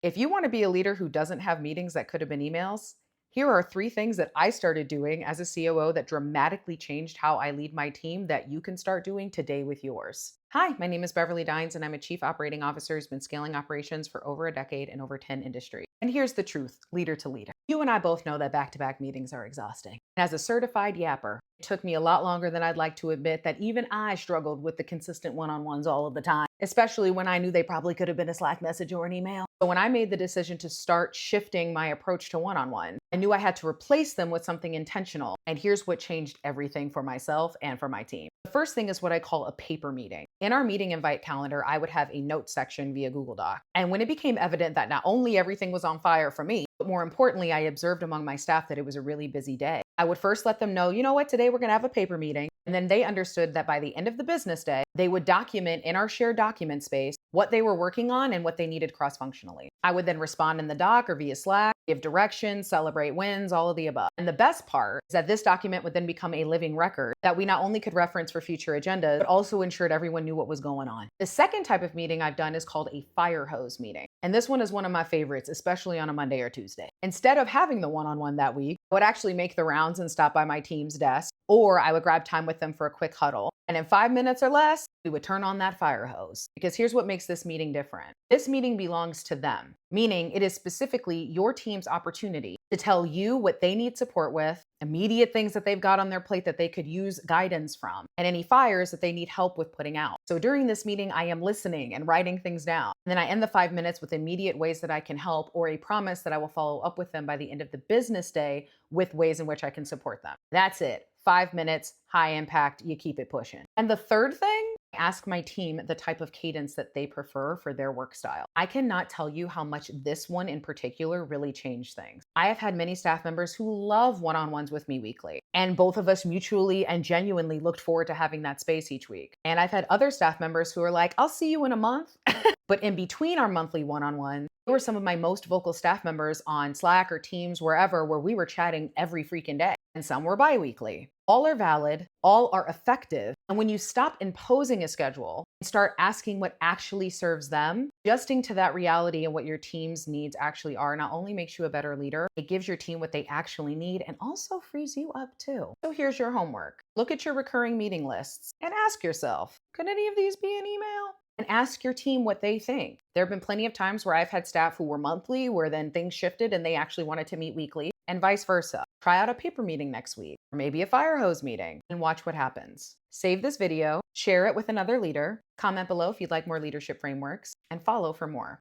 If you want to be a leader who doesn't have meetings that could have been emails, here are 3 things that I started doing as a COO that dramatically changed how I lead my team that you can start doing today with yours. Hi, my name is Beverly Dines, and I'm a chief operating officer who's been scaling operations for over a decade in over 10 industries. And here's the truth, leader to leader. You and I both know that back to back meetings are exhausting. And as a certified yapper, it took me a lot longer than I'd like to admit that even I struggled with the consistent one on ones all of the time, especially when I knew they probably could have been a Slack message or an email. So when I made the decision to start shifting my approach to one on one, I knew I had to replace them with something intentional. And here's what changed everything for myself and for my team. The first thing is what I call a paper meeting. In our meeting invite calendar, I would have a note section via Google Doc. And when it became evident that not only everything was on fire for me, but more importantly, I observed among my staff that it was a really busy day, I would first let them know, you know what, today we're going to have a paper meeting. And then they understood that by the end of the business day, they would document in our shared document space what they were working on and what they needed cross functionally. I would then respond in the doc or via Slack, give directions, celebrate wins, all of the above. And the best part is that this document would then become a living record that we not only could reference for future agendas, but also ensured everyone knew what was going on. The second type of meeting I've done is called a fire hose meeting. And this one is one of my favorites, especially on a Monday or Tuesday. Instead of having the one-on-one that week, I would actually make the rounds and stop by my team's desk, or I would grab time with them for a quick huddle. And in 5 minutes or less, we would turn on that fire hose. Because here's what makes this meeting different. This meeting belongs to them, meaning it is specifically your team's opportunity to tell you what they need support with, immediate things that they've got on their plate that they could use guidance from, and any fires that they need help with putting out. So during this meeting, I am listening and writing things down. And then I end the 5 minutes with immediate ways that I can help or a promise that I will follow up with them by the end of the business day with ways in which I can support them. That's it. 5 minutes, high impact, you keep it pushing. And the third thing, I ask my team the type of cadence that they prefer for their work style. I cannot tell you how much this one in particular really changed things. I have had many staff members who love one-on-ones with me weekly, and both of us mutually and genuinely looked forward to having that space each week. And I've had other staff members who are like, I'll see you in a month. But in between our monthly one-on-one, they were some of my most vocal staff members on Slack or Teams, wherever, where we were chatting every freaking day. And some were bi-weekly. All are valid, all are effective. And when you stop imposing a schedule and start asking what actually serves them, adjusting to that reality and what your team's needs actually are, not only makes you a better leader, it gives your team what they actually need and also frees you up too. So here's your homework. Look at your recurring meeting lists and ask yourself, could any of these be an email? And ask your team what they think. There have been plenty of times where I've had staff who were monthly, where then things shifted and they actually wanted to meet weekly, and vice versa. Try out a paper meeting next week, or maybe a fire hose meeting, and watch what happens. Save this video, share it with another leader, comment below if you'd like more leadership frameworks, and follow for more.